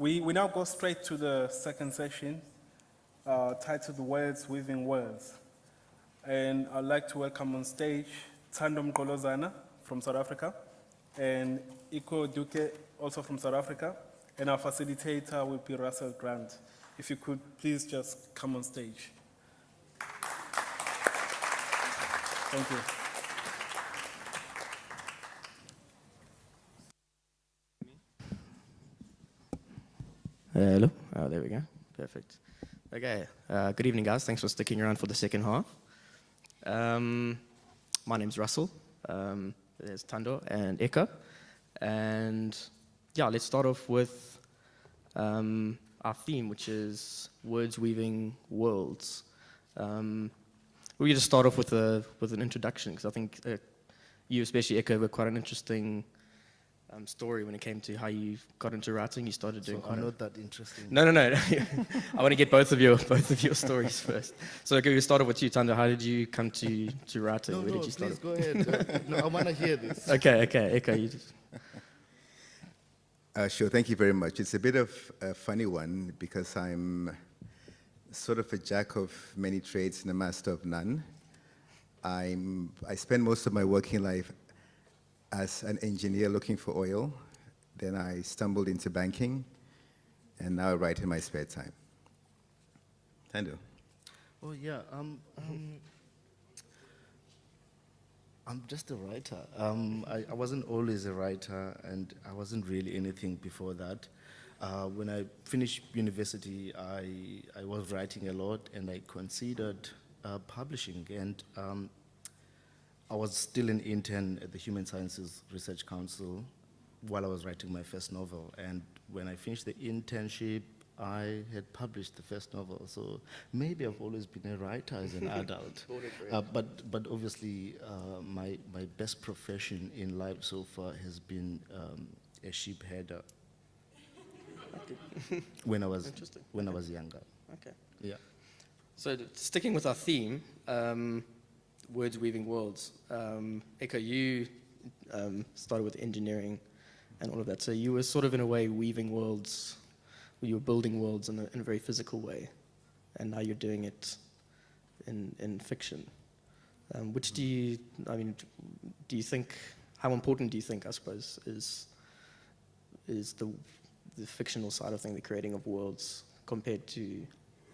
We now go straight to the second session, titled Words Weaving Worlds. And I'd like to welcome on stage Tandom Kolozana from South Africa, and Iko Duke, also from South Africa, and our facilitator will be Russell Grant. If you could please just come on stage. Thank you. Hello. Oh, there we go. Perfect. Okay. Good evening, guys. Thanks for sticking around for the second half. My name's Russell. There's Tando and Eka. And yeah, let's start off with our theme, which is words weaving worlds. We just start off with an introduction, because I think you, especially Eka, were quite an interesting story when it came to how you got into writing. You started doing. I'm not that interesting. No. I want to get both of your stories first. So okay, we started with you, Tando. How did you come to writing? No, Where did you start? please go ahead. No, I want to hear this. Okay. Eka, you just... Sure, thank you very much. It's a bit of a funny one because I'm sort of a jack of many trades and a master of none. I spend most of my working life as an engineer looking for oil. Then I stumbled into banking, and now I write in my spare time. Tando. Oh yeah, I'm just a writer. I wasn't always a writer, and I wasn't really anything before that. When I finished university, I was writing a lot, and I considered publishing. And I was still an intern at the Human Sciences Research Council while I was writing my first novel. And when I finished the internship, I had published the first novel. So maybe I've always been a writer as an adult. But obviously, my best profession in life so far has been a sheep herder. Okay. When I was younger. Okay. Yeah. So sticking with our theme, words weaving worlds. Eka, you started with engineering and all of that. So you were sort of in a way weaving worlds. You were building worlds in a very physical way, and now you're doing it in fiction. Which do you think? How important do you think, I suppose, is the fictional side of things, the creating of worlds, compared to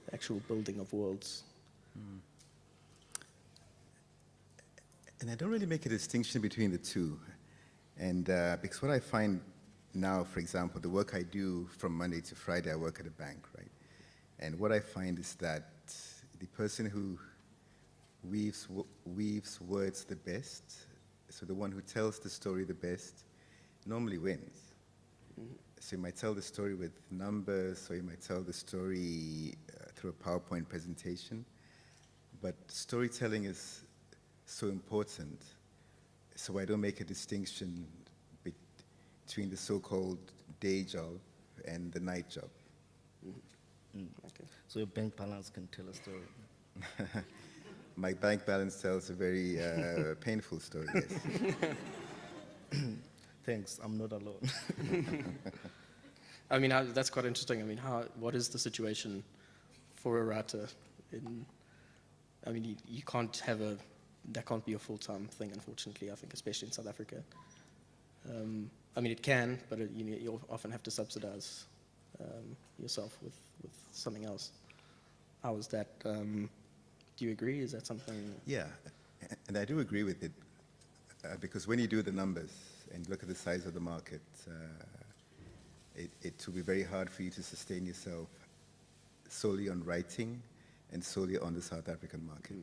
the actual building of worlds? And I don't really make a distinction between the two. And because what I find now, for example, the work I do from Monday to Friday, I work at a bank, right? And what I find is that the person who weaves words the best, so the one who tells the story the best, normally wins. Mm-hmm. So you might tell the story with numbers, or you might tell the story through a PowerPoint presentation, but storytelling is so important, so I don't make a distinction between the so-called day job and the night job. Mm-hmm. Okay. So your bank balance can tell a story. My bank balance tells a very painful story, yes. Thanks, I'm not alone. I mean, that's quite interesting. I mean, what is the situation for a writer? You can't have that can't be a full-time thing, unfortunately, I think, especially in South Africa. It can, but you often have to subsidize yourself with something else. How is that? Do you agree? Is that something? Yeah, and I do agree with it, because when you do the numbers and look at the size of the market, it will be very hard for you to sustain yourself solely on writing and solely on the South African market.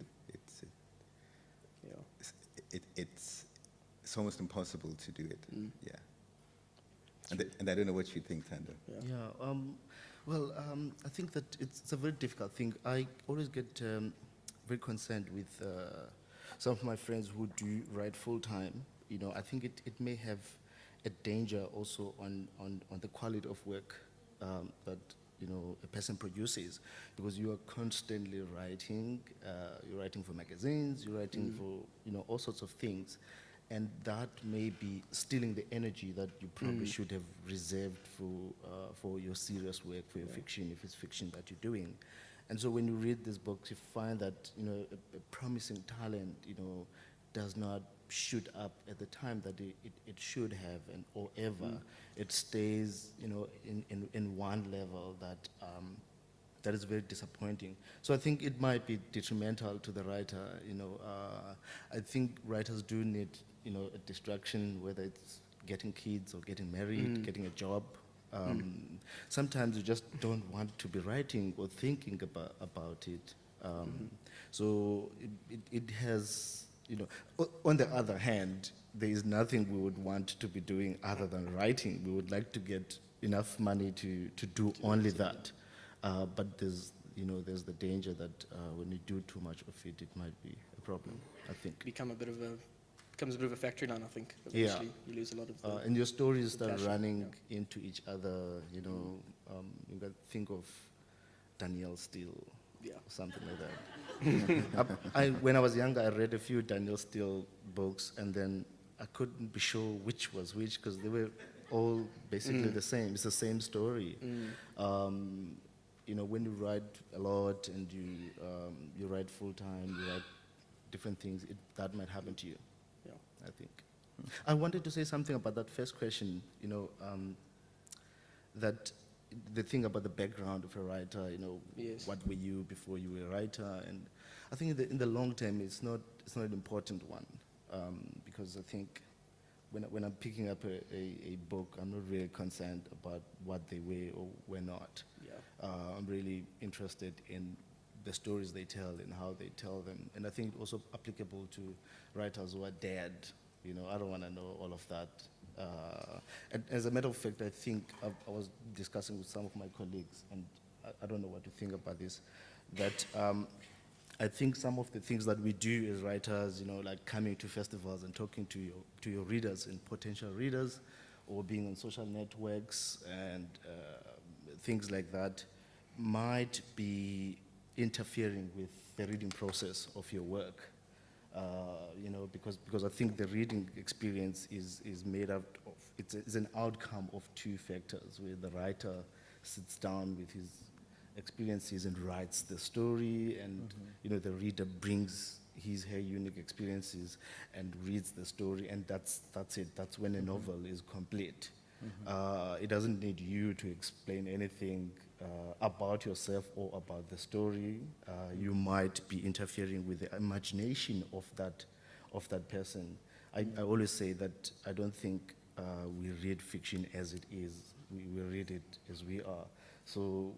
It's almost impossible to do it. Yeah. And I don't know what you think, Tando. Yeah. I think that it's a very difficult thing. I always get very concerned with some of my friends who do write full time. I think it may have a danger also on the quality of work that a person produces, because you are constantly writing. You're writing for magazines. You're writing for all sorts of things, and that may be stealing the energy that you probably should have reserved for your serious work, for your fiction, if it's fiction that you're doing. And so when you read these books, you find that, you know, a promising talent, you know, does not shoot up at the time that it should have, and or ever. It stays, you know, in one level that that is very disappointing. So I think it might be detrimental to the writer. You know, I think writers do need, you know, a distraction, whether it's getting kids or getting married, getting a job. Sometimes you just don't want to be writing or thinking about it. So it has, you know, on the other hand, there is nothing we would want to be doing other than writing. We would like to get enough money to do only that. But there's, you know, there's the danger that when you do too much of it, it might be a problem, I think. becomes a bit of a factory line, I think. Yeah. Eventually, you lose a lot of the, And your stories the start passion, running into each other, you know. You got to think of Danielle Steele, yeah. or something like that. When I was younger, I read a few Danielle Steele books, and then I couldn't be sure which was which, because they were all basically the same. It's the same story. You know, when you write a lot and you write full time, you write different things, that might happen to you. Yeah. I think. I wanted to say something about that first question, you know, that the thing about the background of a writer, you know, Yes. what were you before you were a writer? And I think in the long term, it's not an important one, because I think when I'm picking up a book, I'm not really concerned about what they were or were not. Yeah. I'm really interested in the stories they tell and how they tell them. And I think also applicable to writers who are dead. You know, I don't want to know all of that. And as a matter of fact, I think I was discussing with some of my colleagues, and I don't know what to think about this, that I think some of the things that we do as writers, you know, like coming to festivals and talking to your readers and potential readers, or being on social networks and things like that, might be interfering with the reading process of your work. You know, because I think the reading experience is made up of, it's an outcome of two factors, where the writer sits down with his experiences and writes the story, and you know, the reader brings her unique experiences and reads the story, and that's it. That's when a novel is complete. It doesn't need you to explain anything about yourself or about the story. You might be interfering with the imagination of that person. I always say that I don't think we read fiction as it is. We read it as we are. So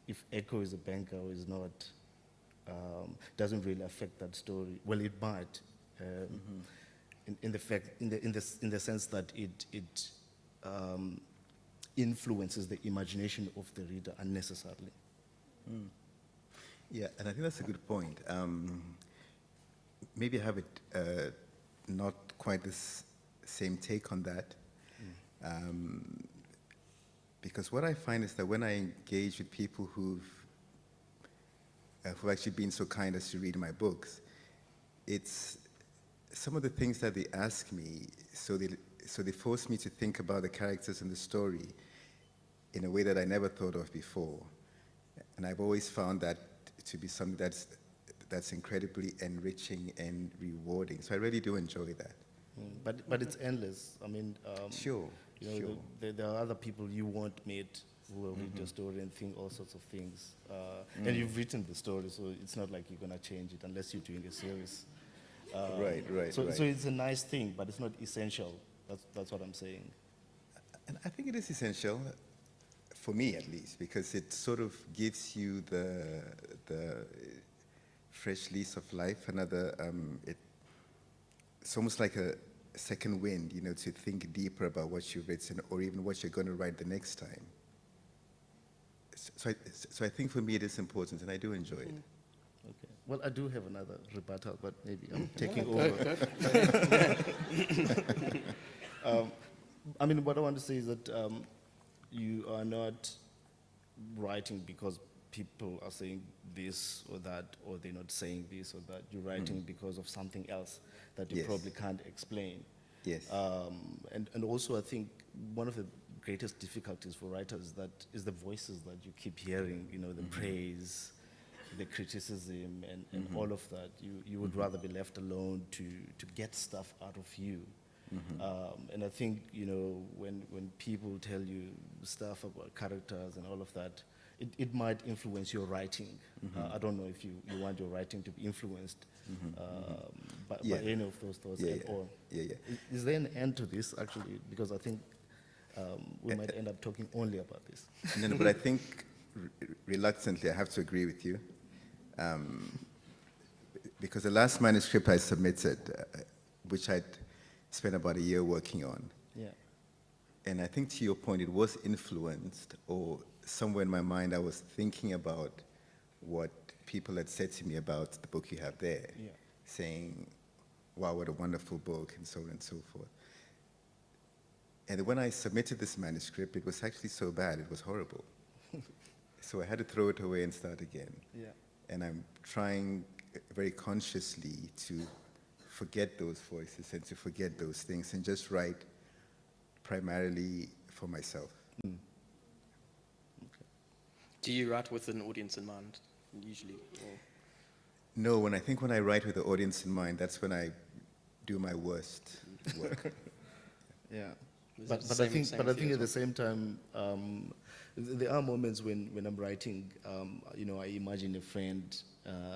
if Echo is a banker or is not, doesn't really affect that story. Well, it might, in the sense that it influences the imagination of the reader unnecessarily. Yeah, and I think that's a good point. Maybe I have it not quite the same take on that. Because what I find is that when I engage with people who've actually been so kind as to read my books, it's some of the things that they ask me, so they force me to think about the characters in the story in a way that I never thought of before. And I've always found that to be something that's incredibly enriching and rewarding. So I really do enjoy that. But it's endless. I mean, Sure, you know, sure. there are other people you won't meet who will read your story and think all sorts of things. And you've written the story, so it's not like you're going to change it unless you're doing a series. Right. So it's a nice thing, but it's not essential. That's what I'm saying. And I think it is essential, for me at least, because it sort of gives you the fresh lease of life, it's almost like a second wind, you know, to think deeper about what you've written or even what you're going to write the next time. So I think for me it is important, and I do enjoy it. Okay. Well, I do have another rebuttal, but maybe I'm taking over. I mean, what I want to say is that you are not writing because people are saying this or that, or they're not saying this or that. You're writing because of something else that you Yes. probably can't explain. Yes. And also, I think one of the greatest difficulties for writers is the voices that you keep hearing, the praise, the criticism, and all of that. You would rather be left alone to get stuff out of you. And I think, when people tell you stuff about characters and all of that, it might influence your writing. I don't know if you want your writing to be influenced by any of those thoughts at all. Yeah. Is there an end to this, actually? Because I think we might end up talking only about this. No, but I think reluctantly I have to agree with you. Because the last manuscript I submitted, which I'd spent about a year working on, Yeah. and I think to your point, it was influenced, or somewhere in my mind I was thinking about what people had said to me about the book you have there, Yeah. saying, wow, what a wonderful book, and so on and so forth. And when I submitted this manuscript, it was actually so bad, it was horrible. So I had to throw it away and start again. Yeah. And I'm trying very consciously to forget those voices and to forget those things and just write primarily for myself. Do you write with an audience in mind, usually? Or? No, when I write with the audience in mind, that's when I do my worst work. Yeah. Is But it I same- think, same but I for think you at as the same time, there are moments when I'm writing, I imagine a friend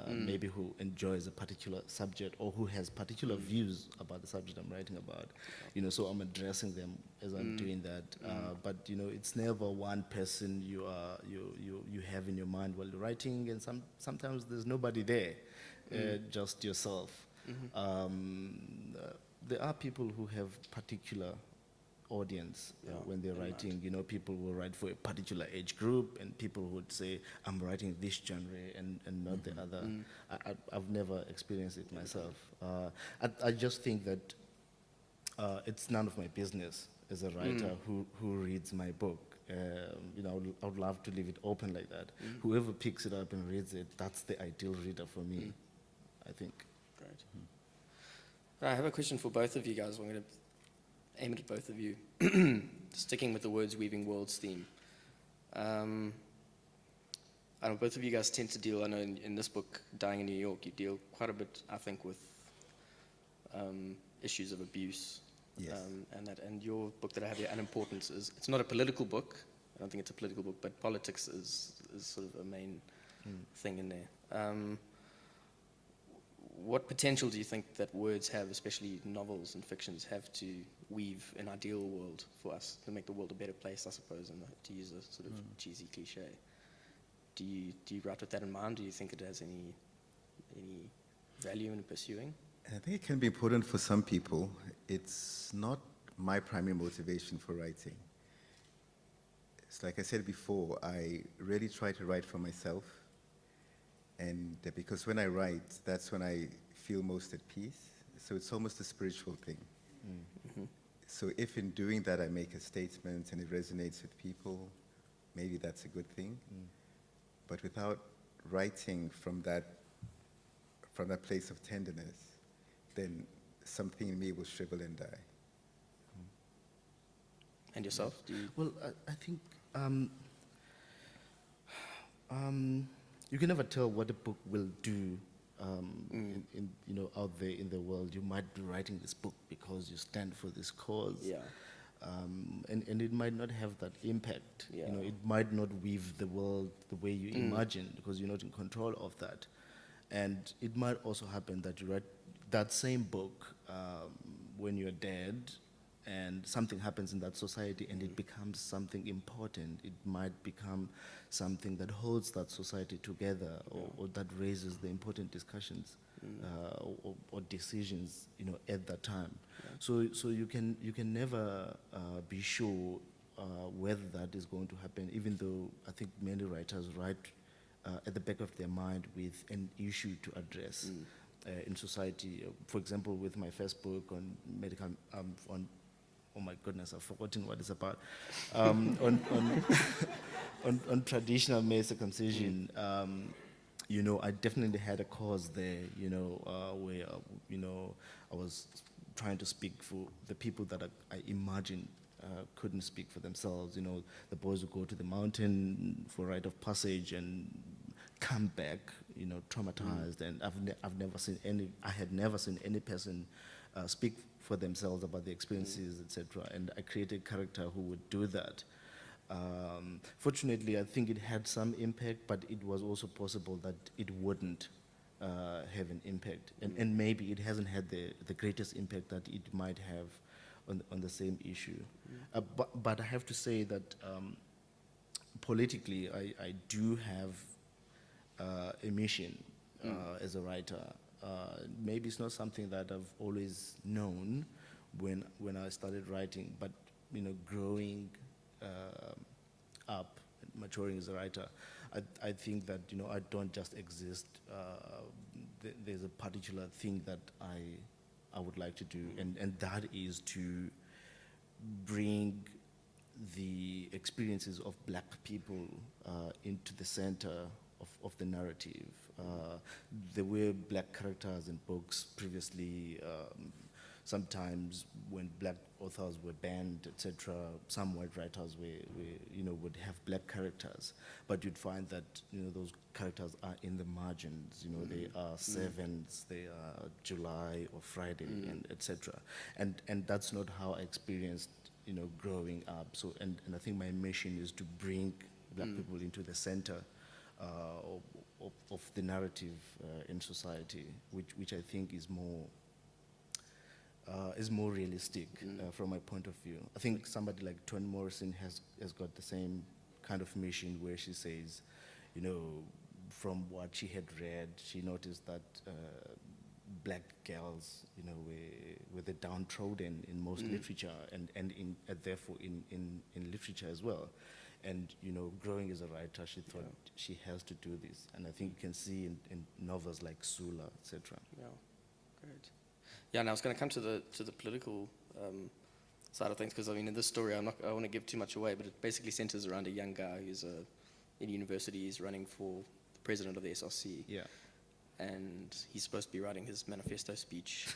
maybe who enjoys a particular subject or who has particular views about the subject I'm writing about, so I'm addressing them as I'm doing that. But it's never one person you have in your mind while you're writing, and sometimes there's nobody there, just yourself. There are people who have particular audience when they're writing. People will write for a particular age group, and people would say, I'm writing this genre and not the other. I've never experienced it myself. I just think that it's none of my business as a writer who reads my book. I would love to leave it open like that. Whoever picks it up and reads it, that's the ideal reader for me, I think. Great. Right, I have a question for both of you guys. I'm going to aim it at both of you. Sticking with the words weaving worlds theme. I know both of you guys tend to deal, I know in this book, Dying in New York, you deal quite a bit, I think, with issues of abuse. Yes. And your book that I have here, Unimportance, it's not a political book. I don't think it's a political book, but politics is sort of a main thing in there. What potential do you think that words have, especially novels and fictions, have to weave an ideal world for us, to make the world a better place, I suppose, and to use a sort of cheesy cliche? Do you write with that in mind? Do you think it has any value in pursuing? I think it can be important for some people. It's not my primary motivation for writing. It's like I said before, I really try to write for myself. And because when I write, that's when I feel most at peace. So it's almost a spiritual thing. So if in doing that I make a statement and it resonates with people, maybe that's a good thing. But without writing from that place of tenderness, then something in me will shrivel and die. And yourself? Do you? Well, I think you can never tell what a book will do out there in the world. You might be writing this book because you stand for this cause. Yeah. And it might not have that impact. Yeah. It might not weave the world the way you imagine, because you're not in control of that. And it might also happen that you write that same book when you're dead, and something happens in that society and it becomes something important. It might become something that holds that society together, or that raises the important discussions or decisions, at that time. So you can never be sure whether that is going to happen, even though I think many writers write at the back of their mind with an issue to address in society. For example, with my first book on oh my goodness, I've forgotten what it's about. On traditional male circumcision, you know, I definitely had a cause there, you know, where, you know, I was trying to speak for the people that I imagined couldn't speak for themselves. You know, the boys would go to the mountain for rite of passage and come back, you know, traumatized. And I've never seen I had never seen any person speak for themselves about the experiences, etc. And I created a character who would do that. Fortunately, I think it had some impact, but it was also possible that it wouldn't have an impact. And maybe it hasn't had the greatest impact that it might have on the same issue. But I have to say that politically, I do have a mission as a writer. Maybe it's not something that I've always known when I started writing, but you know, growing up, maturing as a writer, I think that, you know, I don't just exist. There's a particular thing that I would like to do, and that is to bring the experiences of black people into the center of the narrative. There were black characters in books previously. Sometimes when black authors were banned, etc., some white writers you know, would have black characters, but you'd find that, you know, those characters are in the margins. You know, they are servants, they are July or Friday, and etc. And that's not how I experienced, you know, growing up. So and I think my mission is to bring black people into the center of the narrative in society, which I think is more realistic from my point of view. I think somebody like Toni Morrison has got the same kind of mission, where she says, you know, from what she had read, she noticed that black girls, you know, were the downtrodden in most literature, and therefore in literature as well. And, you know, growing as a writer, she thought she has to do this. And I think you can see in novels like Sula, etc. Yeah, great. Yeah, and I was going to come to the political side of things, because I mean, in this story, I don't want to give too much away, but it basically centers around a young guy who's in university. He's running for the president of the SRC. Yeah. And he's supposed to be writing his manifesto speech,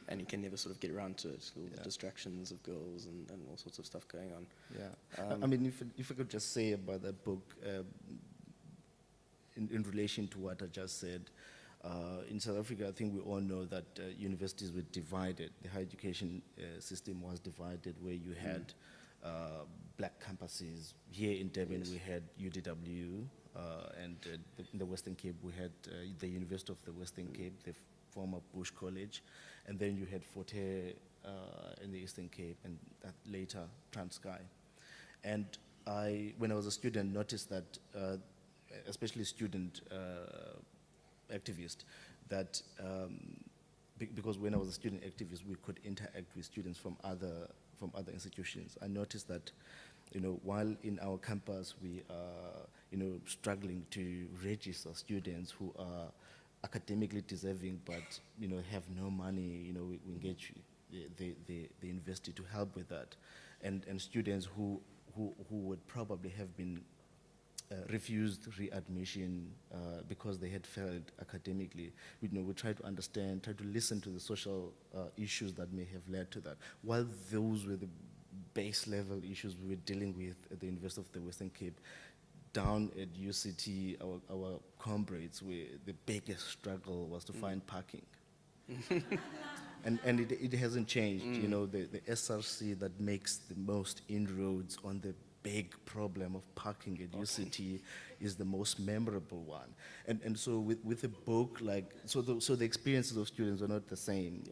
and he can never sort of get around to it. All the distractions of girls and all sorts of stuff going on. Yeah. I mean, if I could just say about that book, in relation to what I just said, in South Africa, I think we all know that universities were divided. The higher education system was divided, where you had black campuses. Here in Durban, we had UDW, and in the Western Cape, we had the University of the Western Cape, the former Bush College, and then you had Forte in the Eastern Cape, and later Transkei. And when I was a student, noticed that, especially student activist, that because when I was a student activist, we could interact with students from other institutions. I noticed that, you know, while in our campus we are, you know, struggling to register students who are academically deserving, but, you know, have no money, you know, we engage the university to help with that, and students who would probably have been refused readmission because they had failed academically. You know, we try to understand, try to listen to the social issues that may have led to that. While those were the base level issues we were dealing with at the University of the Western Cape, down at UCT, our comrades, the biggest struggle was to find parking. And it hasn't changed. You know, the SRC that makes the most inroads on the big problem of parking at UCT is the most memorable one. And so with a book like, so the experiences of students are not the same,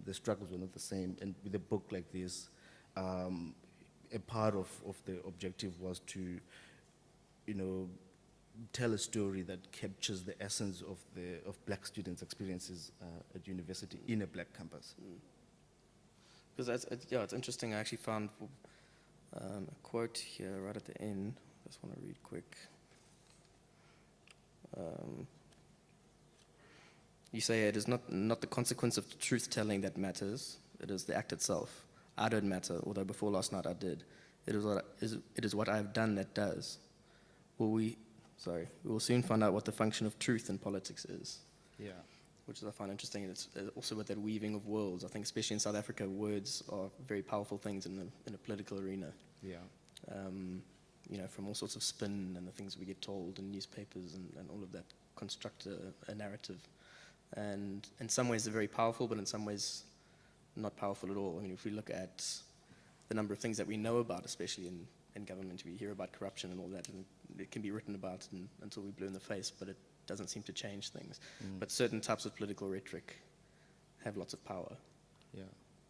the struggles were not the same, and with a book like this, a part of the objective was to, you know, tell a story that captures the essence of black students' experiences at university in a black campus. Because it's interesting. I actually found a quote here right at the end. I just want to read quick. You say, "It is not the consequence of truth-telling that matters. It is the act itself. I don't matter, although before last night I did. It is what I have done that does. We will soon find out what the function of truth in politics is, Yeah. which I find interesting. And it's also with that weaving of worlds. I think especially in South Africa, words are very powerful things in a political arena. Yeah. From all sorts of spin and the things we get told in newspapers and all of that construct a narrative. And in some ways they're very powerful, but in some ways not powerful at all. I mean, if we look at the number of things that we know about, especially in government, we hear about corruption and all that, and it can be written about until we're blue in the face, but it doesn't seem to change things. But certain types of political rhetoric have lots of power. Yeah.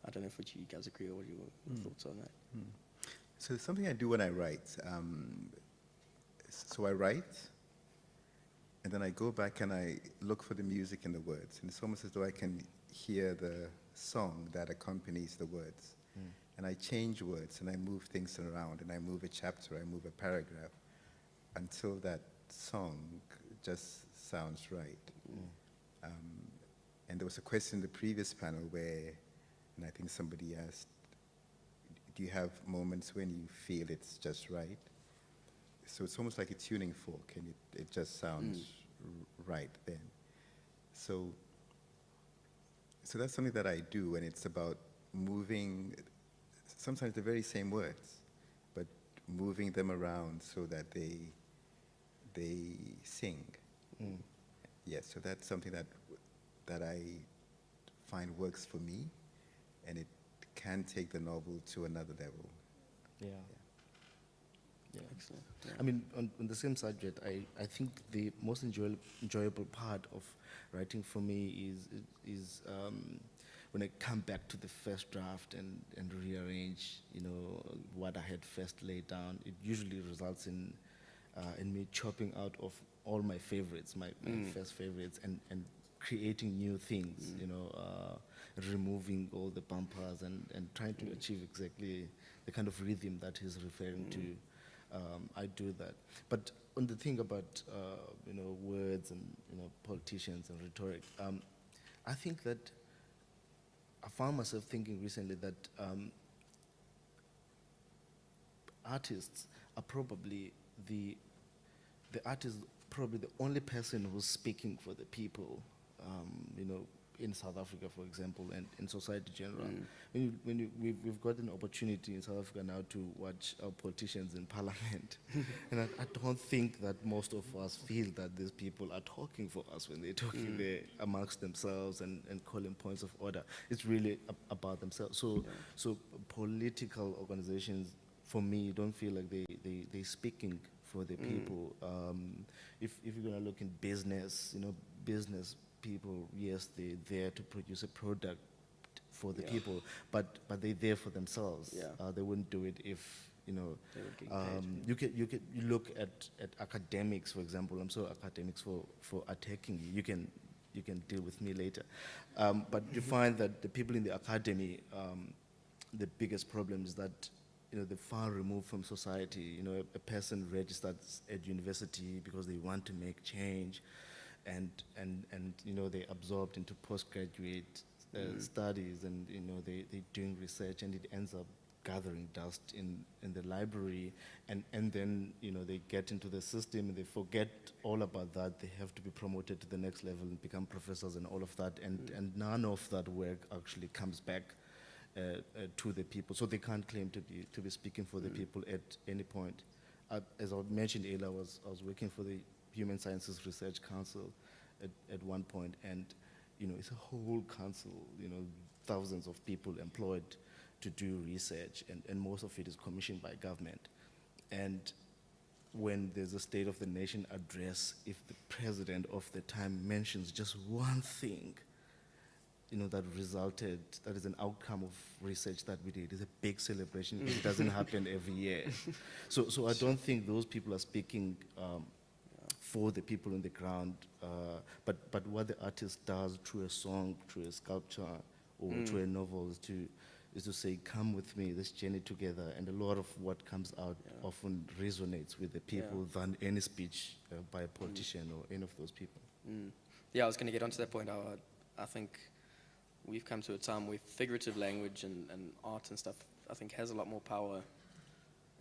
I don't know if you guys agree or what your thoughts on that. So it's something I do when I write. So I write, and then I go back and I look for the music and the words. And it's almost as though I can hear the song that accompanies the words. And I change words, and I move things around, and I move a chapter, I move a paragraph, until that song just sounds right. And there was a question in the previous panel where, and I think somebody asked, do you have moments when you feel it's just right? So it's almost like a tuning fork, and it just sounds right then. So that's something that I do, and it's about moving, sometimes the very same words, but moving them around so that they sing. Yes, so that's something that I find works for me, and it can take the novel to another level. Yeah. Yeah. Excellent. Yeah. I mean, on the same subject, I think the most enjoyable part of writing for me is when I come back to the first draft and rearrange, what I had first laid down. It usually results in me chopping out of all my favorites, my first favorites, and creating new things, removing all the bumpers and trying to achieve exactly the kind of rhythm that he's referring to. I do that. But on the thing about, words and, politicians and rhetoric, I think that I found myself thinking recently that artists are probably the only person who's speaking for the people, in South Africa, for example, and in society in general. We've got an opportunity in South Africa now to watch our politicians in parliament. And I don't think that most of us feel that these people are talking for us when they're talking there amongst themselves and calling points of order. It's really about themselves. So political organizations, for me, don't feel like they're speaking for the people. If you're going to look in business, business people, yes, they're there to produce a product for the people, but they're there for themselves. Yeah. They wouldn't do it if, They were getting paid. you look at academics, for example. I'm so academics for attacking you. You can deal with me later. But you find that the people in the academy, the biggest problem is that they're far removed from society. A person registers at university because they want to make change, and they're absorbed into postgraduate studies, and they're doing research, and it ends up gathering dust in the library, and then they get into the system and they forget all about that. They have to be promoted to the next level and become professors and all of that, and none of that work actually comes back to the people, so they can't claim to be speaking for the people at any point. As I mentioned earlier, I was working for the Human Sciences Research Council at one point, and it's a whole council, thousands of people employed to do research, and most of it is commissioned by government. And when there's a State of the Nation address, if the president of the time mentions just one thing, that is an outcome of research that we did. It's a big celebration. It doesn't happen every year. So I don't think those people are speaking for the people on the ground, but what the artist does through a song, through a sculpture, or through a novel is to say, come with me, let's journey together. And a lot of what comes out often resonates with the people than any speech by a politician or any of those people. Yeah, I was going to get onto that point. I think we've come to a time where figurative language and art and stuff, I think, has a lot more power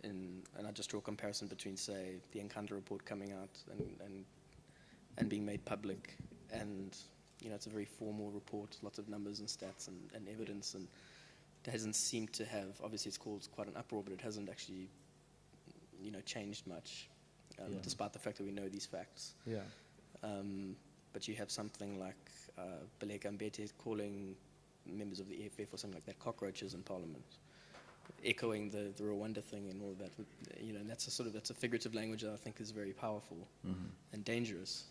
and I just draw a comparison between, say, the Encanto report coming out and being made public, and it's a very formal report, lots of numbers and stats and evidence, and it hasn't seemed to have, obviously it's caused quite an uproar, but it hasn't actually changed much, despite the fact that we know these facts. Yeah. But you have something like Baleka Mbete calling members of the EFF or something like that cockroaches in Parliament, echoing the Rwanda thing and all of that. And that's a figurative language that I think is very powerful and dangerous,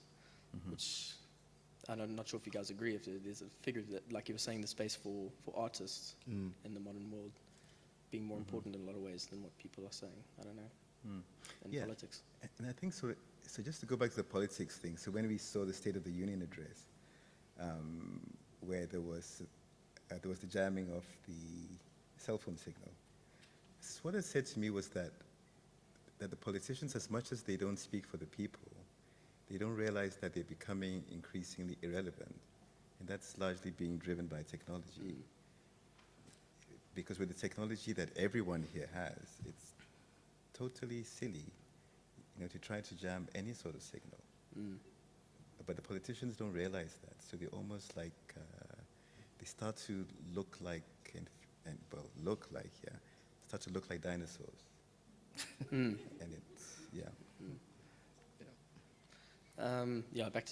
which I'm not sure if you guys agree. If there's a figure that, like you were saying, the space for artists in the modern world being more important in a lot of ways than what people are saying. I don't know. In politics. And I think so. So just to go back to the politics thing. So when we saw the State of the Union address, where there was the jamming of the cell phone signal, so what it said to me was that the politicians, as much as they don't speak for the people, they don't realize that they're becoming increasingly irrelevant, and that's largely being driven by technology. Because with the technology that everyone here has, it's totally silly, to try to jam any sort of signal. But the politicians don't realize that, so they almost like they start to look like start to look like dinosaurs. And it's Back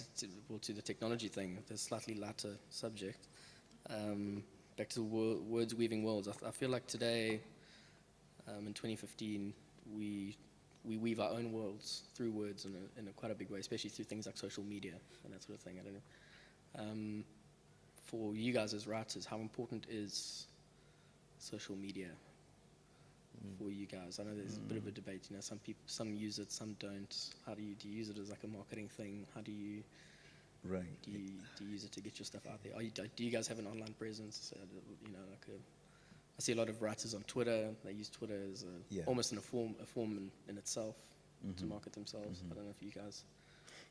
to the technology thing, the slightly lighter subject. Back to the words weaving worlds. I feel like today, in 2015, we weave our own worlds through words in a quite a big way, especially through things like social media and that sort of thing. I don't know. For you guys as writers, how important is social media for you guys? I know there's a bit of a debate. Some use it, some don't. How do you use it as like a marketing thing? How do you do you use it to get your stuff out there? Do you guys have an online presence? I see a lot of writers on Twitter. They use Twitter as almost in a form in itself to market themselves. I don't know if you guys,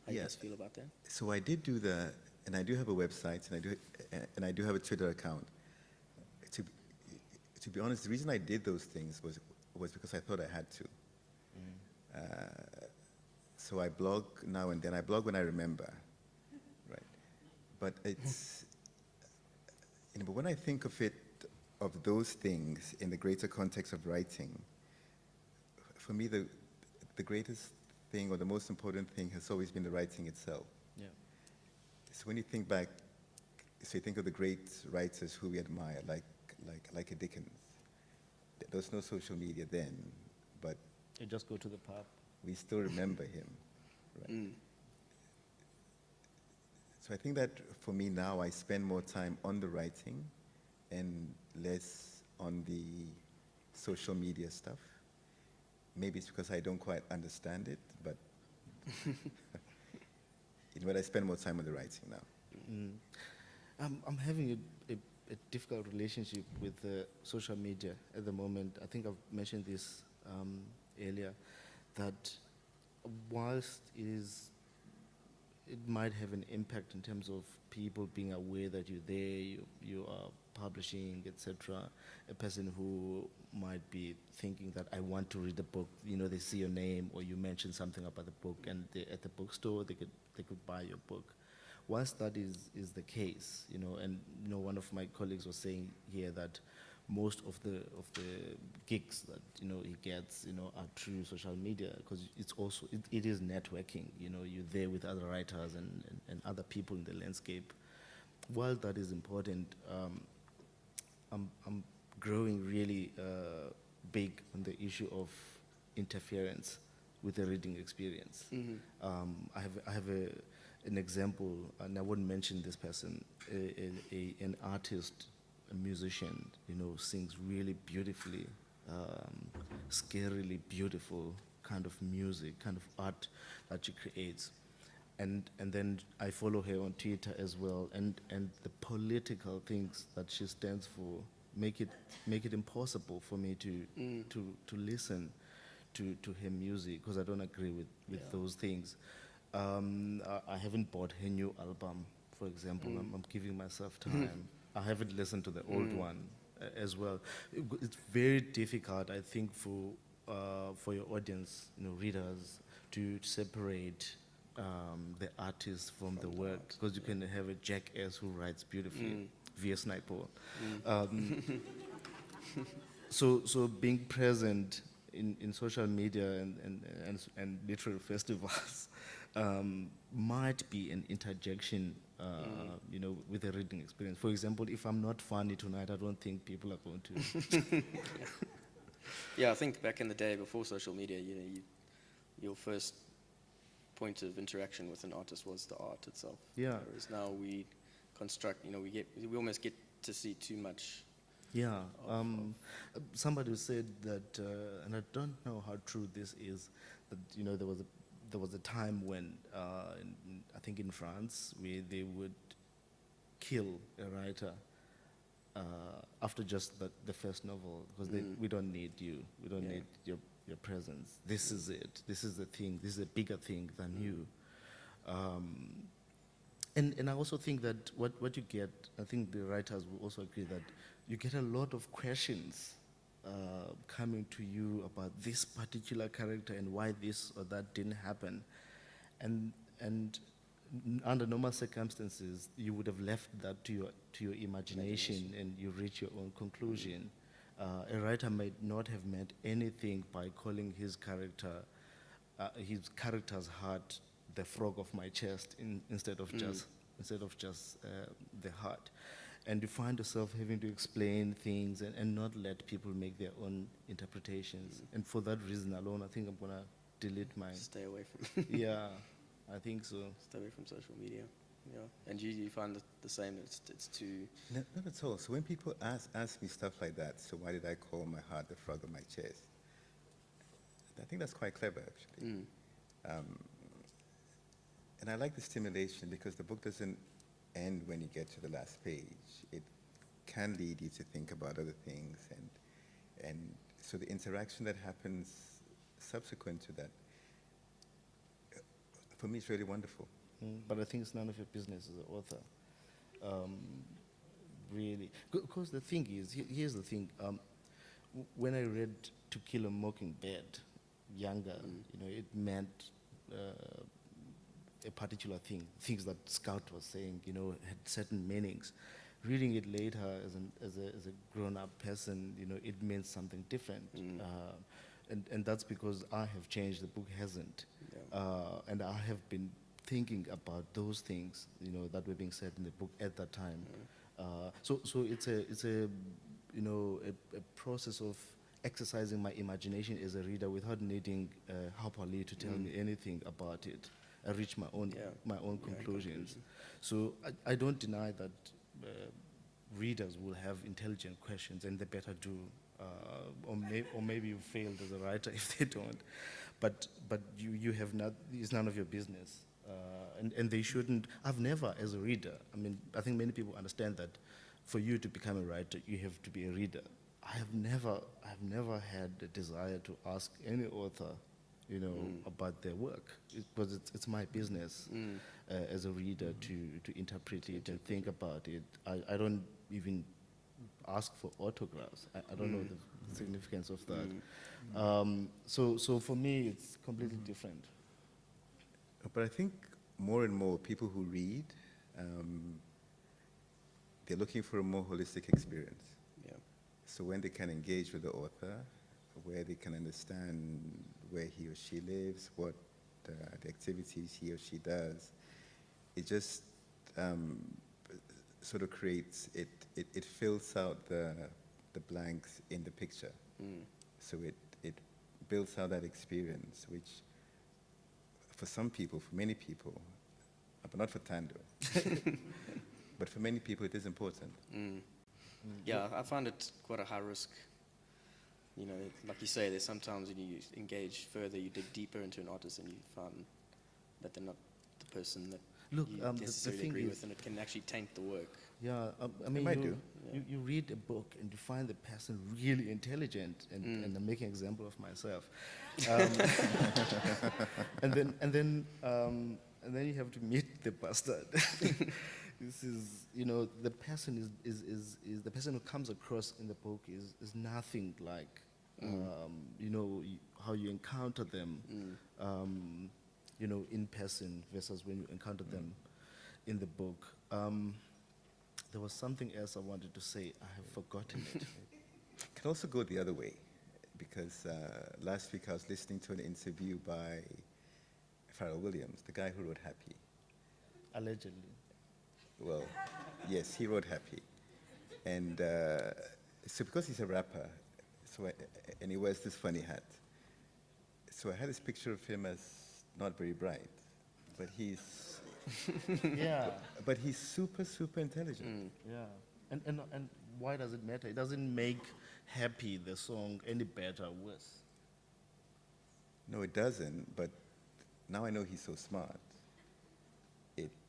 how you guys feel about that. So I did do that, and I do have a website, and I do have a Twitter account. To be honest, the reason I did those things was because I thought I had to. So I blog now and then. I blog when I remember, right? But it's, but when I think of those things in the greater context of writing, for me the greatest thing or the most important thing has always been the writing itself. Yeah. So when you think back, so you think of the great writers who we admire, like a Dickens. There was no social media then, but You just go to the pub. we still remember him, right? So I think that for me now, I spend more time on the writing and less on the social media stuff. Maybe it's because I don't quite understand it, but but I spend more time on the writing now. I'm having a difficult relationship with social media at the moment. I think I've mentioned this earlier, that whilst it might have an impact in terms of people being aware that you're there, you are publishing, etc. A person who might be thinking that I want to read the book, they see your name or you mention something about the book, and at the bookstore they could buy your book. Once that is the case, and one of my colleagues was saying here that most of the gigs that he gets are through social media, because it's also it is networking. You're there with other writers and other people in the landscape. While that is important, I'm growing really big on the issue of interference with the reading experience. I have an example, and I wouldn't mention this person, an artist, a musician, sings really beautifully, scarily beautiful kind of music, kind of art that she creates. And then I follow her on Twitter as well, and the political things that she stands for make it impossible for me to listen to her music, because I don't agree with those things. I haven't bought her new album, for example. I'm giving myself time. I haven't listened to the old one as well. It's very difficult, I think, for your audience, readers, to separate the artist from the work, because you can have a jackass who writes beautifully, V.S. Naipaul. So being present in social media and literary festivals might be an interjection, with a reading experience. For example, if I'm not funny tonight, I don't think people are going to. Yeah, I think back in the day before social media, your first point of interaction with an artist was the art itself. Yeah. Whereas now we construct, we almost get to see too much. Yeah. Somebody said that, and I don't know how true this is, that there was a time when I think in France where they would kill a writer after just the first novel, because we don't need you, we don't need your presence. This is it. This is the thing. This is a bigger thing than you. And I also think that what you get, I think the writers will also agree that you get a lot of questions coming to you about this particular character and why this or that didn't happen. And under normal circumstances, you would have left that to your imagination and you reach your own conclusion. A writer might not have meant anything by calling his character's heart the frog of my chest instead of just the heart. And you find yourself having to explain things and not let people make their own interpretations. And for that reason alone, I think I'm going to delete mine. Stay away from. Yeah, I think so. Stay away from social media. Yeah. And you find the same. It's too. Not at all. So when people ask me stuff like that, so why did I call my heart the frog of my chest? I think that's quite clever, actually. And I like the stimulation because the book doesn't end when you get to the last page. It can lead you to think about other things, and so the interaction that happens subsequent to that, for me, it's really wonderful. But I think it's none of your business as an author. Really. Because the thing is, here's the thing. When I read To Kill a Mockingbird, younger, it meant a particular thing. Things that Scout was saying, had certain meanings. Reading it later as a grown-up person, it means something different. And that's because I have changed, the book hasn't. Yeah. And I have been thinking about those things, that were being said in the book at that time. So it's a process of exercising my imagination as a reader without needing Harper Lee to tell me anything about it. I reach my own conclusions. So I don't deny that readers will have intelligent questions, and they better do. Or maybe you failed as a writer if they don't. But you have not. It's none of your business. And they shouldn't. I've never, as a reader, I think many people understand that for you to become a writer, you have to be a reader. I've never had the desire to ask any author, about their work, because it's my business as a reader to interpret it and think about it. I don't even ask for autographs. I don't know the significance of that. So for me, it's completely different. But I think more and more people who read, they're looking for a more holistic experience. Yeah. So when they can engage with the author, where they can understand where he or she lives, what the activities he or she does, it just sort of creates, it fills out the blanks in the picture. So it builds out that experience, which for some people, for many people, but not for Tando, but for many people it is important. Yeah, I find it quite a high risk. Like you say, there's sometimes when you engage further, you dig deeper into an artist and you find that they're not the person that you necessarily agree with, and it can actually taint the work. Yeah, you read a book and you find the person really intelligent, and I'm making an example of myself. And then you have to meet the bastard. This is, the person is the person who comes across in the book is nothing like, how you encounter them, in person versus when you encounter them in the book. There was something else I wanted to say. I have forgotten it. Can also go the other way, because last week I was listening to an interview by Pharrell Williams, the guy who wrote Happy. Allegedly. Well, yes, he wrote Happy. And so because he's a rapper, and he wears this funny hat, so I had this picture of him as not very bright, but he's Yeah, but he's super, super intelligent. yeah. And why does it matter? It doesn't make Happy, the song, any better or worse. No, it doesn't, but now I know he's so smart.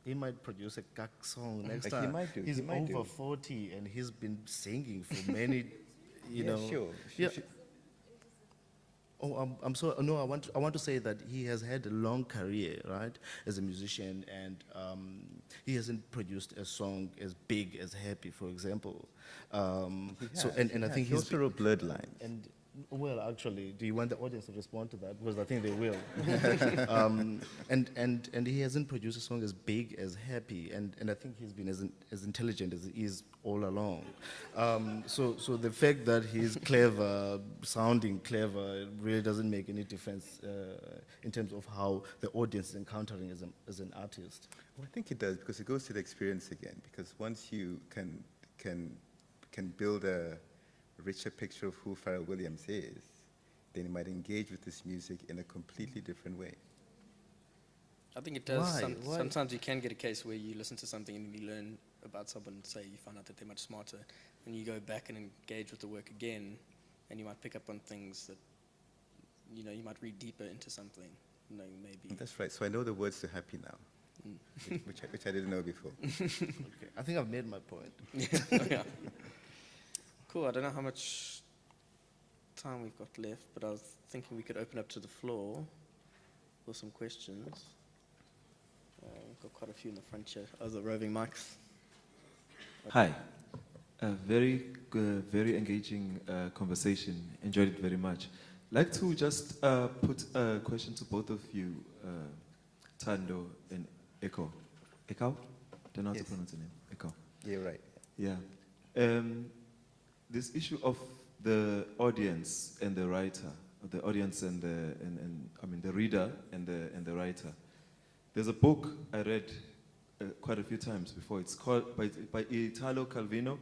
He might produce a kak song next He time. might do, He's he might over do. 40 and he's been singing for many, Yeah, sure. Yeah. Oh, I'm sorry. No, I want to say that he has had a long career, right, as a musician, and he hasn't produced a song as big as Happy, for example. So, and I think he also wrote Bloodline. and well, actually, do you want the audience to respond to that? Because I think they will. And he hasn't produced a song as big as Happy, and I think he's been as intelligent as he is all along. So the fact that he's clever, sounding clever, it really doesn't make any difference in terms of how the audience is encountering as an artist. Well, I think it does, because it goes to the experience again. Because once you can build a richer picture of who Pharrell Williams is, then you might engage with this music in a completely different way. I think it does. Why? Why? Sometimes you can get a case where you listen to something and you learn about someone, say you find out that they're much smarter, and you go back and engage with the work again, and you might pick up on things that, you might read deeper into something, maybe. That's right. So I know the words to Happy now, which I didn't know before. Okay. I think I've made my point. Yeah. Cool, I don't know how much time we've got left, but I was thinking we could open up to the floor for some questions. We've got quite a few in the front here. Oh, the roving mics. Hi. Very engaging conversation. Enjoyed it very much. Like to just put a question to both of you, Tando and Eko. Eko? Don't know how to Yes. pronounce the name. Eko. Yeah, right. Yeah. This issue of the audience and the writer, or the audience and the reader and the writer. There's a book I read quite a few times before. It's called by Italo Calvino.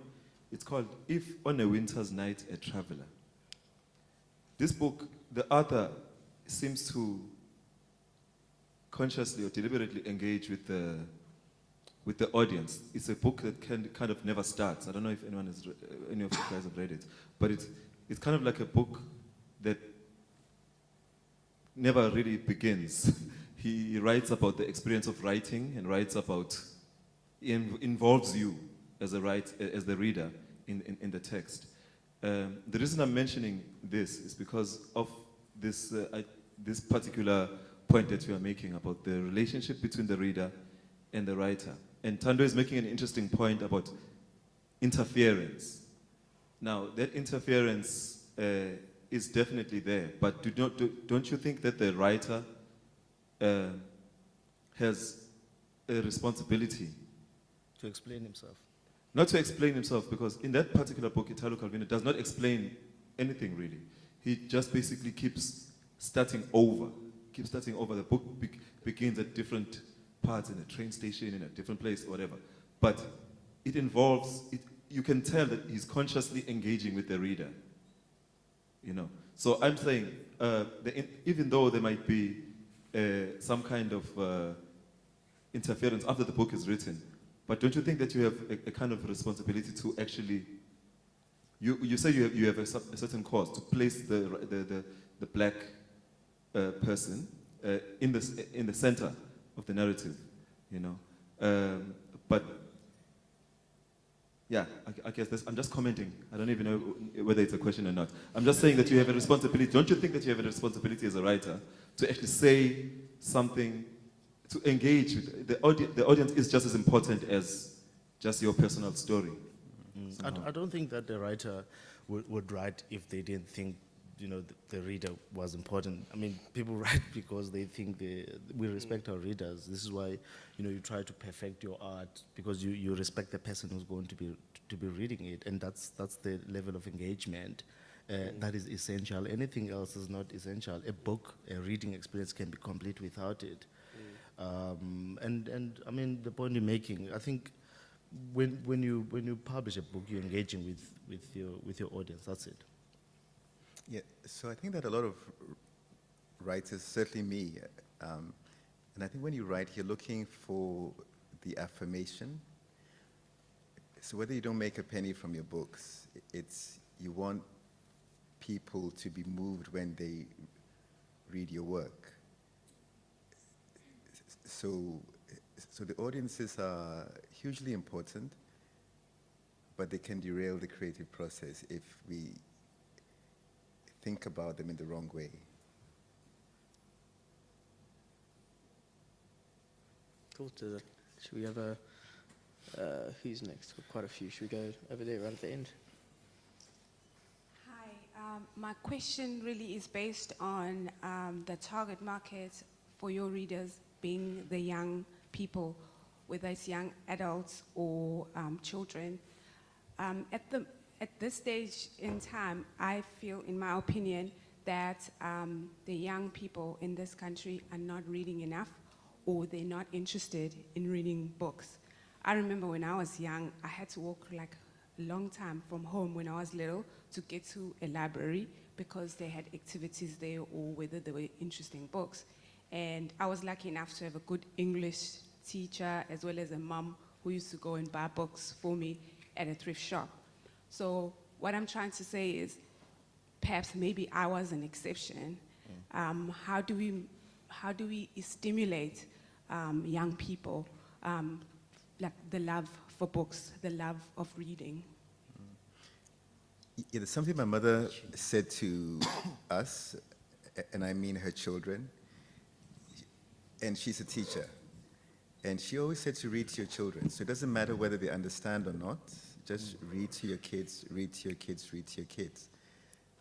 It's called "If on a Winter's Night a Traveler." This book, the author seems to consciously or deliberately engage with the audience. It's a book that kind of never starts. I don't know if any of you guys have read it, but it's kind of like a book that never really begins. He writes about the experience of writing and writes about, involves you as the reader in the text. The reason I'm mentioning this is because of this particular point that you are making about the relationship between the reader and the writer. And Tando is making an interesting point about interference. Now, that interference is definitely there, but don't you think that the writer has a responsibility? To explain himself. Not to explain himself, because in that particular book, Italo Calvino does not explain anything really. He just basically keeps starting over. The book begins at different parts in a train station, in a different place, whatever. But it involves, you can tell that he's consciously engaging with the reader. So I'm saying, even though there might be some kind of interference after the book is written, but don't you think that you have a kind of responsibility to actually, you say you have a certain cause to place the black person in the center of the narrative, but yeah, I guess I'm just commenting. I don't even know whether it's a question or not. I'm just saying that you have a responsibility. Don't you think that you have a responsibility as a writer to actually say something, to engage with the audience? The audience is just as important as just your personal story. I don't think that the writer would write if they didn't think, the reader was important. I mean, people write because they think we respect our readers. This is why, you try to perfect your art because you respect the person who's going to be reading it, and that's the level of engagement that is essential. Anything else is not essential. A reading experience can be complete without it. And I mean, the point you're making, I think when you publish a book, you're engaging with your audience. That's it. Yeah, so I think that a lot of writers, certainly me, and I think when you write, you're looking for the affirmation. So whether you don't make a penny from your books, you want people to be moved when they read your work. So the audiences are hugely important, but they can derail the creative process if we think about them in the wrong way. Cool. Should we have who's next? We've got quite a few. Should we go over there right at the end? Hi, my question really is based on the target market for your readers being the young people, whether it's young adults or children. At this stage in time, I feel, in my opinion, that the young people in this country are not reading enough, or they're not interested in reading books. I remember when I was young, I had to walk like a long time from home when I was little to get to a library because they had activities there or whether they were interesting books. And I was lucky enough to have a good English teacher as well as a mom who used to go and buy books for me at a thrift shop. So what I'm trying to say is perhaps maybe I was an exception. How do we stimulate young people, like the love for books, the love of reading? Yeah, there's something my mother said to us, and I mean her children, and she's a teacher. And she always said to read to your children. So it doesn't matter whether they understand or not, just read to your kids, read to your kids, read to your kids.